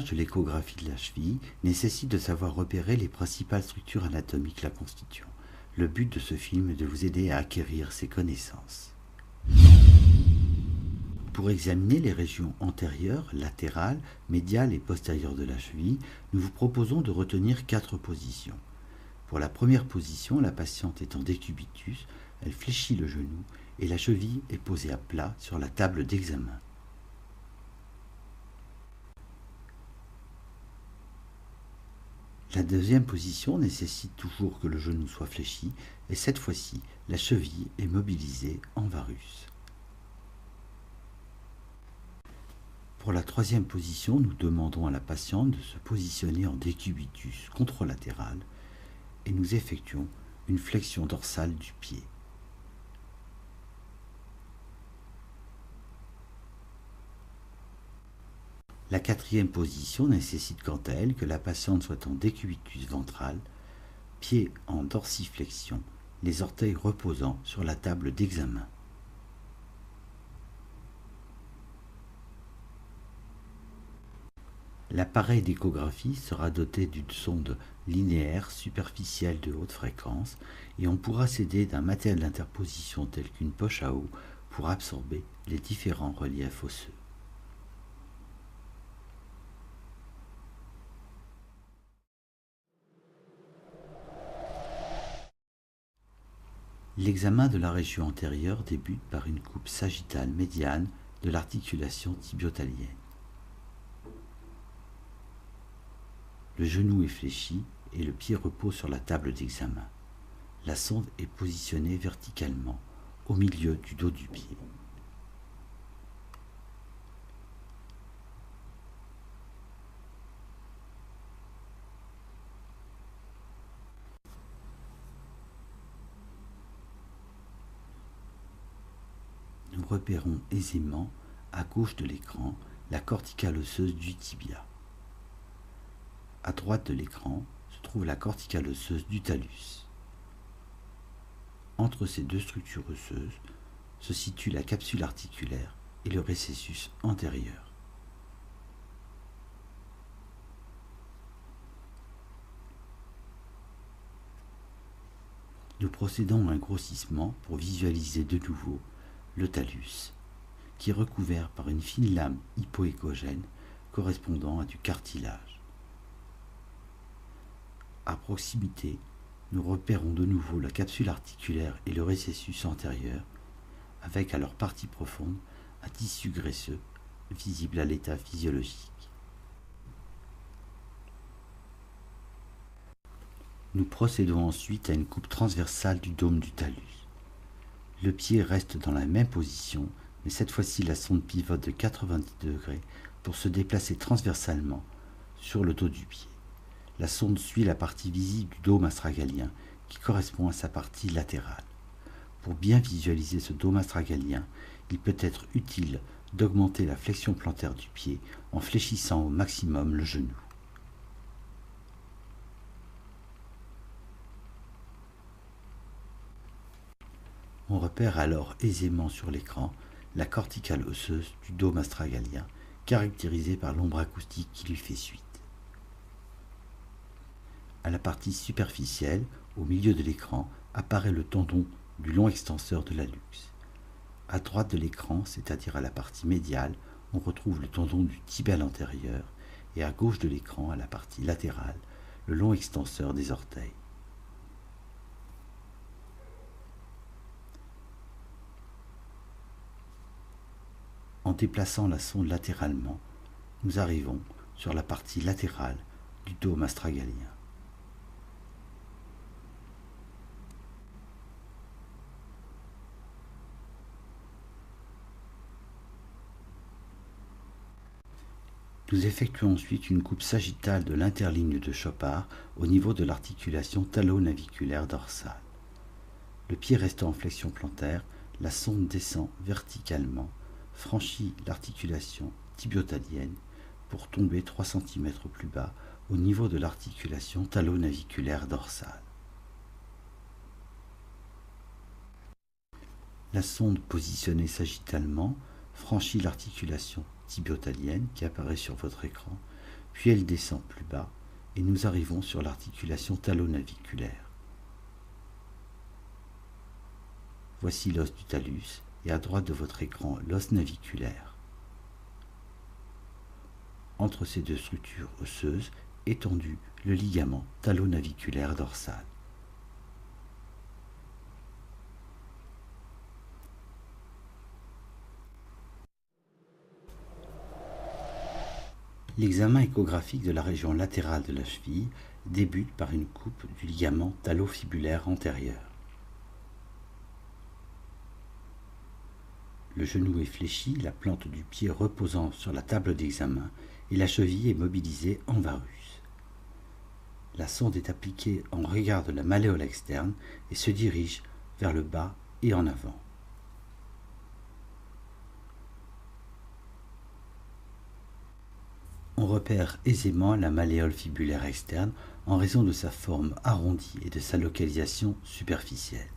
l'usage de l'échographie de la cheville nécessite de savoir repérer les principales structures anatomiques la constituant. Le but de ce film est de vous aider à acquérir ces connaissances. Pour examiner les régions antérieures, latérales, médiales et postérieures de la cheville, nous vous proposons de retenir 4 positions. Pour la première position, la patiente est en décubitus, elle fléchit le genou et la cheville est posée à plat sur la table d'examen. La deuxième position nécessite toujours que le genou soit fléchi et cette fois-ci, la cheville est mobilisée en varus. Pour la troisième position, nous demandons à la patiente de se positionner en décubitus contralatéral et nous effectuons une flexion dorsale du pied. La quatrième position nécessite quant à elle que la patiente soit en décubitus ventral, pied en dorsiflexion, les orteils reposant sur la table d'examen. L'appareil d'échographie sera doté d'une sonde linéaire superficielle de haute fréquence et on pourra s'aider d'un matériel d'interposition tel qu'une poche à eau pour absorber les différents reliefs osseux. L'examen de la région antérieure débute par une coupe sagittale médiane de l'articulation tibiotalienne. Le genou est fléchi et le pied repose sur la table d'examen. La sonde est positionnée verticalement au milieu du dos du pied. Nous repérons aisément, à gauche de l'écran, la corticale osseuse du tibia. À droite de l'écran se trouve la corticale osseuse du talus. Entre ces deux structures osseuses se situe la capsule articulaire et le récessus antérieur. Nous procédons à un grossissement pour visualiser de nouveau le talus, qui est recouvert par une fine lame hypoéchogène correspondant à du cartilage. À proximité, nous repérons de nouveau la capsule articulaire et le récessus antérieur, avec à leur partie profonde un tissu graisseux visible à l'état physiologique. Nous procédons ensuite à une coupe transversale du dôme du talus. Le pied reste dans la même position, mais cette fois-ci la sonde pivote de 90 degrés pour se déplacer transversalement sur le dos du pied. La sonde suit la partie visible du dôme astragalien qui correspond à sa partie latérale. Pour bien visualiser ce dôme astragalien, il peut être utile d'augmenter la flexion plantaire du pied en fléchissant au maximum le genou. On repère alors aisément sur l'écran la corticale osseuse du dôme astragalien, caractérisée par l'ombre acoustique qui lui fait suite. À la partie superficielle, au milieu de l'écran, apparaît le tendon du long extenseur de l'hallux. À droite de l'écran, c'est-à-dire à la partie médiale, on retrouve le tendon du tibial antérieur et à gauche de l'écran, à la partie latérale, le long extenseur des orteils. En déplaçant la sonde latéralement, nous arrivons sur la partie latérale du dôme astragalien. Nous effectuons ensuite une coupe sagittale de l'interligne de Chopard au niveau de l'articulation talonaviculaire dorsale. Le pied restant en flexion plantaire, la sonde descend verticalement, franchit l'articulation tibiotalienne pour tomber 3 cm plus bas au niveau de l'articulation talonaviculaire dorsale. La sonde positionnée sagittalement franchit l'articulation tibiotalienne qui apparaît sur votre écran, puis elle descend plus bas et nous arrivons sur l'articulation talonaviculaire. Voici l'os du talus et à droite de votre écran l'os naviculaire. Entre ces deux structures osseuses est tendu le ligament talonaviculaire dorsal. L'examen échographique de la région latérale de la cheville débute par une coupe du ligament talofibulaire antérieur. Le genou est fléchi, la plante du pied reposant sur la table d'examen et la cheville est mobilisée en varus. La sonde est appliquée en regard de la malléole externe et se dirige vers le bas et en avant. On repère aisément la malléole fibulaire externe en raison de sa forme arrondie et de sa localisation superficielle.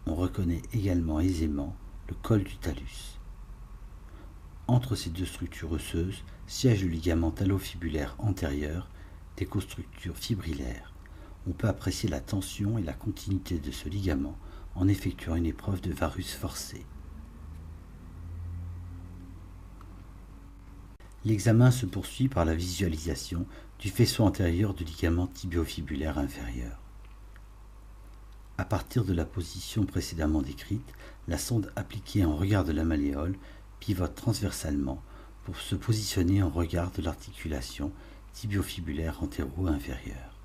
On reconnaît également aisément le col du talus. Entre ces deux structures osseuses siège le ligament talofibulaire antérieur, des costructures fibrillaires. On peut apprécier la tension et la continuité de ce ligament en effectuant une épreuve de varus forcé. L'examen se poursuit par la visualisation du faisceau antérieur du ligament tibiofibulaire inférieur. À partir de la position précédemment décrite, la sonde appliquée en regard de la malléole pivote transversalement pour se positionner en regard de l'articulation tibiofibulaire antéro-inférieure.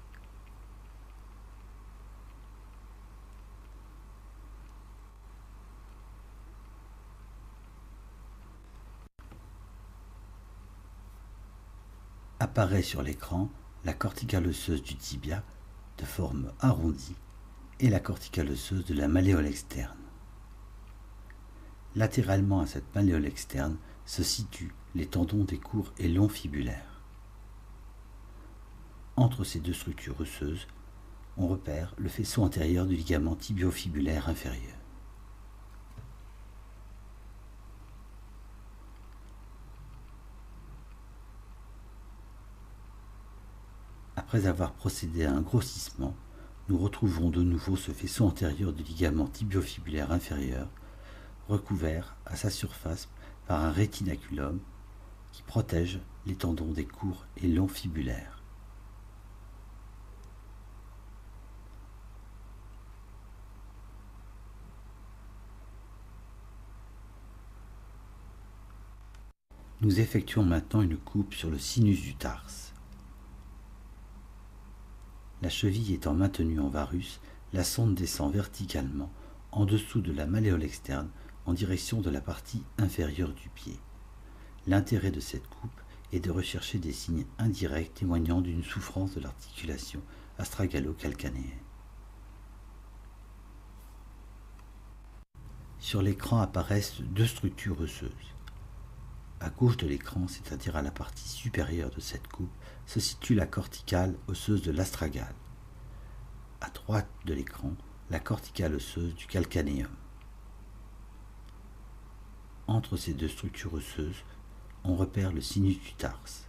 Apparaît sur l'écran la corticale osseuse du tibia de forme arrondie et la corticale osseuse de la malléole externe. Latéralement à cette malléole externe se situent les tendons des courts et longs fibulaires. Entre ces deux structures osseuses, on repère le faisceau antérieur du ligament tibiofibulaire inférieur. Après avoir procédé à un grossissement, nous retrouvons de nouveau ce faisceau antérieur du ligament tibiofibulaire inférieur, recouvert à sa surface par un rétinaculum qui protège les tendons des courts et longs fibulaires. Nous effectuons maintenant une coupe sur le sinus du tarse. La cheville étant maintenue en varus, la sonde descend verticalement en dessous de la malléole externe en direction de la partie inférieure du pied. L'intérêt de cette coupe est de rechercher des signes indirects témoignant d'une souffrance de l'articulation astragalo-calcanéenne. Sur l'écran apparaissent deux structures osseuses. À gauche de l'écran, c'est-à-dire à la partie supérieure de cette coupe, se situe la corticale osseuse de l'astragale. À droite de l'écran, la corticale osseuse du calcanéum. Entre ces deux structures osseuses, on repère le sinus du tarse.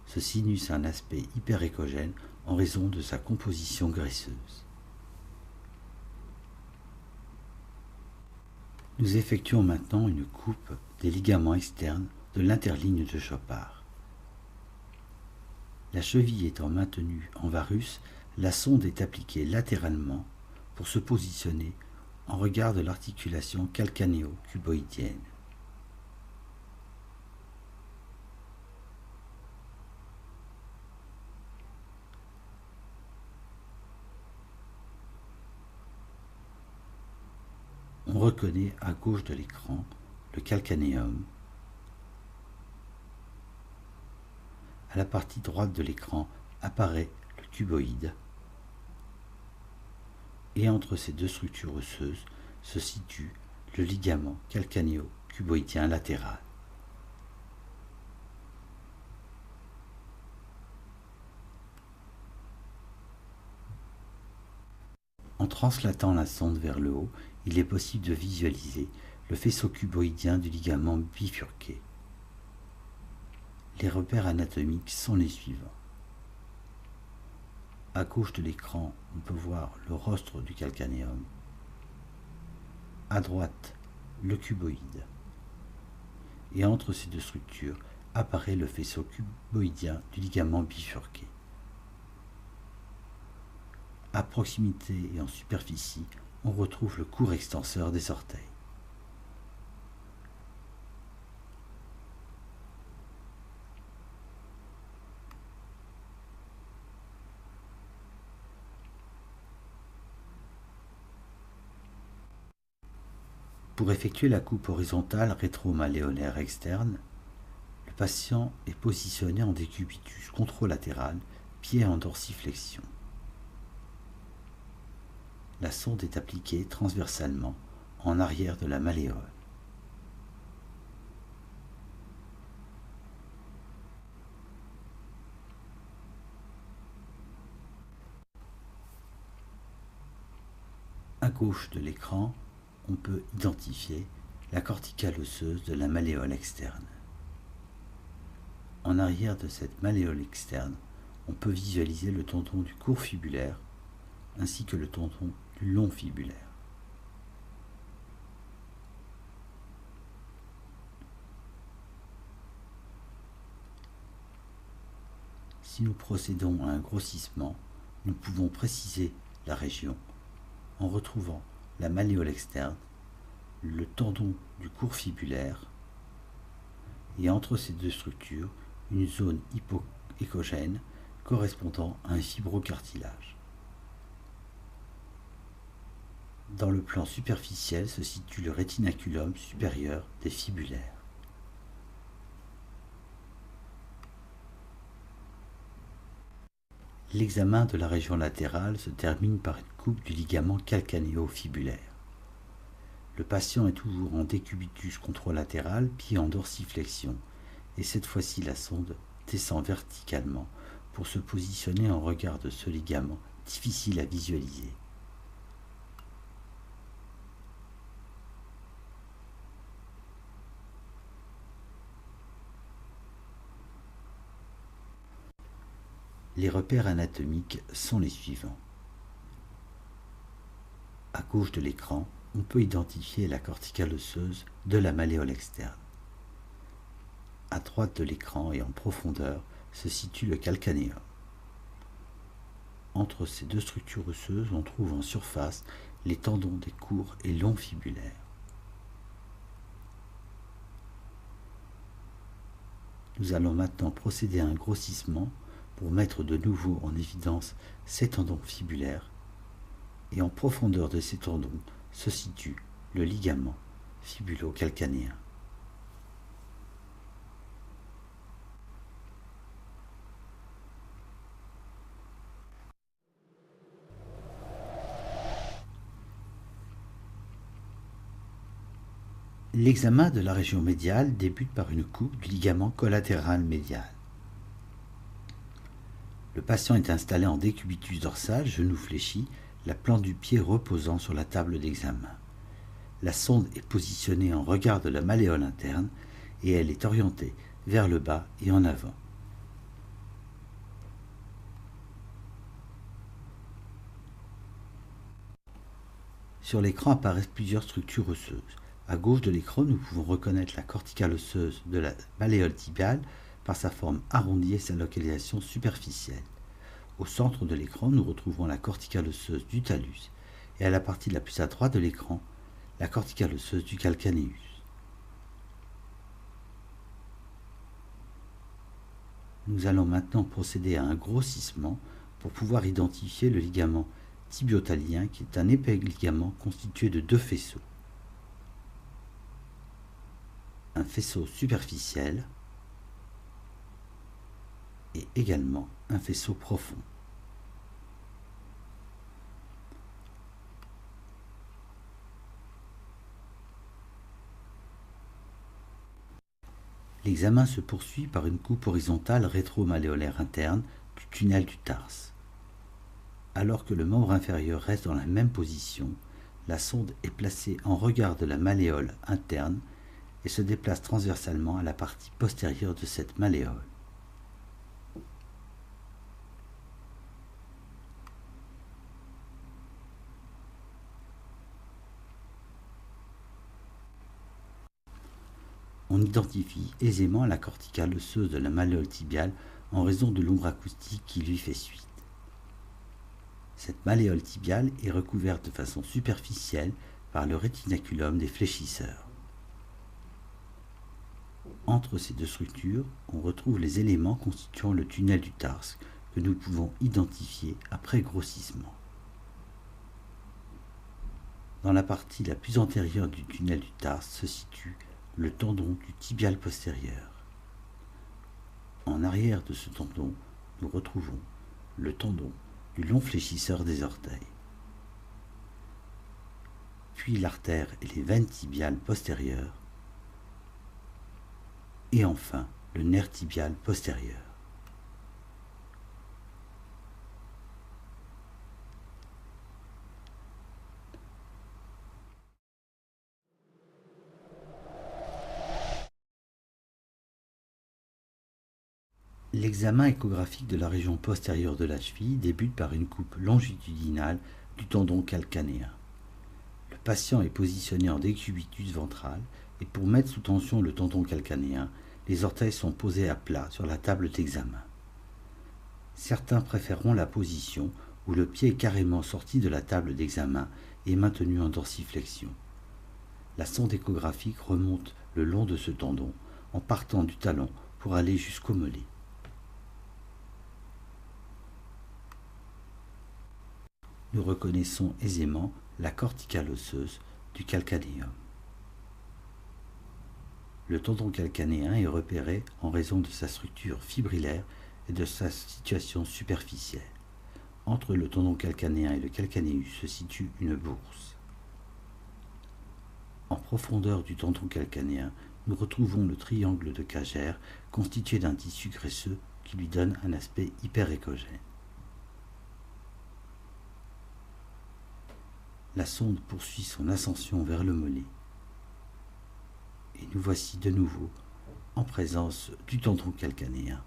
Ce sinus a un aspect hyperéchogène en raison de sa composition graisseuse. Nous effectuons maintenant une coupe des ligaments externes de l'interligne de Chopard. La cheville étant maintenue en varus, la sonde est appliquée latéralement pour se positionner en regard de l'articulation calcanéo-cuboïdienne. On reconnaît à gauche de l'écran le calcanéum. À la partie droite de l'écran apparaît le cuboïde. Et entre ces deux structures osseuses se situe le ligament calcanéo-cuboïdien latéral. En translatant la sonde vers le haut, il est possible de visualiser le faisceau cuboïdien du ligament bifurqué. Les repères anatomiques sont les suivants. À gauche de l'écran, on peut voir le rostre du calcanéum. À droite, le cuboïde. Et entre ces deux structures apparaît le faisceau cuboïdien du ligament bifurqué. À proximité et en superficie, on retrouve le court extenseur des orteils. Pour effectuer la coupe horizontale rétro-malléolaire externe, le patient est positionné en décubitus contralatéral, pied en dorsiflexion. La sonde est appliquée transversalement en arrière de la malléole. À gauche de l'écran, on peut identifier la corticale osseuse de la malléole externe. En arrière de cette malléole externe, on peut visualiser le tendon du court fibulaire ainsi que le tendon du long fibulaire. Si nous procédons à un grossissement, nous pouvons préciser la région en retrouvant la malléole externe, le tendon du court fibulaire et entre ces deux structures, une zone hypoéchogène correspondant à un fibrocartilage. Dans le plan superficiel se situe le rétinaculum supérieur des fibulaires. L'examen de la région latérale se termine par une coupe du ligament calcanéo-fibulaire. Le patient est toujours en décubitus contralatéral, pied en dorsiflexion, et cette fois-ci la sonde descend verticalement pour se positionner en regard de ce ligament difficile à visualiser. Les repères anatomiques sont les suivants. À gauche de l'écran, on peut identifier la corticale osseuse de la malléole externe. À droite de l'écran et en profondeur se situe le calcanéum. Entre ces deux structures osseuses, on trouve en surface les tendons des courts et longs fibulaires. Nous allons maintenant procéder à un grossissement pour mettre de nouveau en évidence ces tendons fibulaires, et en profondeur de ces tendons se situe le ligament fibulo-calcanéen. L'examen de la région médiale débute par une coupe du ligament collatéral médial. Le patient est installé en décubitus dorsal, genou fléchi, la plante du pied reposant sur la table d'examen. La sonde est positionnée en regard de la malléole interne et elle est orientée vers le bas et en avant. Sur l'écran apparaissent plusieurs structures osseuses. À gauche de l'écran, nous pouvons reconnaître la corticale osseuse de la malléole tibiale par sa forme arrondie et sa localisation superficielle. Au centre de l'écran, nous retrouvons la corticale osseuse du talus et à la partie la plus à droite de l'écran, la corticale osseuse du calcanéus. Nous allons maintenant procéder à un grossissement pour pouvoir identifier le ligament tibiotalien qui est un épais ligament constitué de deux faisceaux. Un faisceau superficiel et également un faisceau profond. L'examen se poursuit par une coupe horizontale rétro-malléolaire interne du tunnel du tarse. Alors que le membre inférieur reste dans la même position, La sonde est placée en regard de la malléole interne et se déplace transversalement à la partie postérieure de cette malléole. On identifie aisément la corticale osseuse de la malléole tibiale en raison de l'ombre acoustique qui lui fait suite. Cette malléole tibiale est recouverte de façon superficielle par le rétinaculum des fléchisseurs. Entre ces deux structures, on retrouve les éléments constituant le tunnel du tarse que nous pouvons identifier après grossissement. Dans la partie la plus antérieure du tunnel du tarse se situe le tendon du tibial postérieur. En arrière de ce tendon, nous retrouvons le tendon du long fléchisseur des orteils, puis l'artère et les veines tibiales postérieures, et enfin le nerf tibial postérieur. L'examen échographique de la région postérieure de la cheville débute par une coupe longitudinale du tendon calcanéen. Le patient est positionné en décubitus ventral et pour mettre sous tension le tendon calcanéen, les orteils sont posés à plat sur la table d'examen. Certains préféreront la position où le pied est carrément sorti de la table d'examen et maintenu en dorsiflexion. La sonde échographique remonte le long de ce tendon en partant du talon pour aller jusqu'au mollet. Nous reconnaissons aisément la corticale osseuse du calcanéum. Le tendon calcanéen est repéré en raison de sa structure fibrillaire et de sa situation superficielle. Entre le tendon calcanéen et le calcanéus se situe une bourse. En profondeur du tendon calcanéen, nous retrouvons le triangle de Kager constitué d'un tissu graisseux qui lui donne un aspect hyperéchogène. La sonde poursuit son ascension vers le mollet. Et nous voici de nouveau en présence du tendon calcanéen,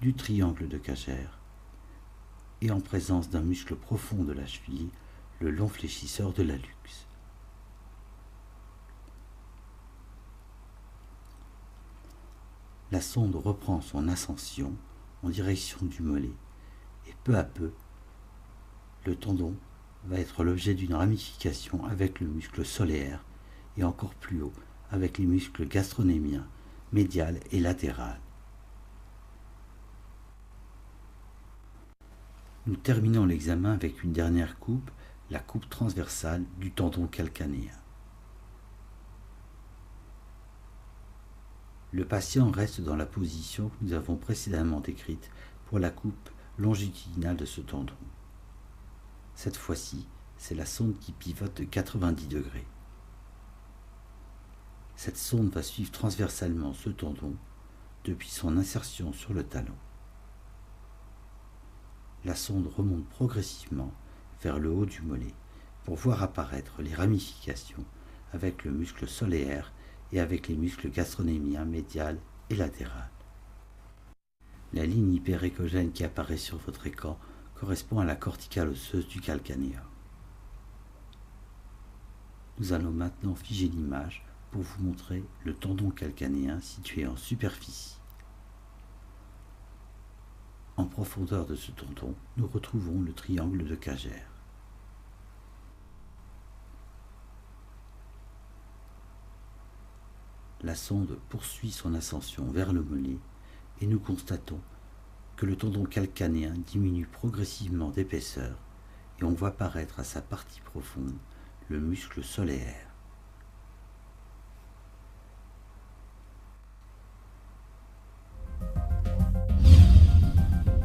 du triangle de Kager et en présence d'un muscle profond de la cheville, le long fléchisseur de l'hallux. La sonde reprend son ascension en direction du mollet et peu à peu, le tendon va être l'objet d'une ramification avec le muscle solaire et encore plus haut avec les muscles gastronémiens, médial et latéral. Nous terminons l'examen avec une dernière coupe, la coupe transversale du tendon calcanéen. Le patient reste dans la position que nous avons précédemment décrite pour la coupe longitudinale de ce tendon. Cette fois-ci, c'est la sonde qui pivote de 90 degrés. Cette sonde va suivre transversalement ce tendon depuis son insertion sur le talon. La sonde remonte progressivement vers le haut du mollet pour voir apparaître les ramifications avec le muscle solaire et avec les muscles gastronémiens médial et latéral. La ligne hyperéchogène qui apparaît sur votre écran correspond à la corticale osseuse du calcanéum. Nous allons maintenant figer l'image pour vous montrer le tendon calcanéen situé en superficie. En profondeur de ce tendon, nous retrouvons le triangle de Kager. La sonde poursuit son ascension vers le mollet et nous constatons que le tendon calcanéen diminue progressivement d'épaisseur et on voit apparaître à sa partie profonde le muscle solaire.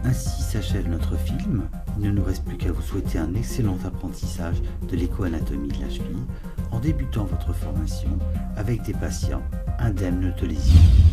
Ainsi s'achève notre film. Il ne nous reste plus qu'à vous souhaiter un excellent apprentissage de l'écho-anatomie de la cheville en débutant votre formation avec des patients indemnes de lésions.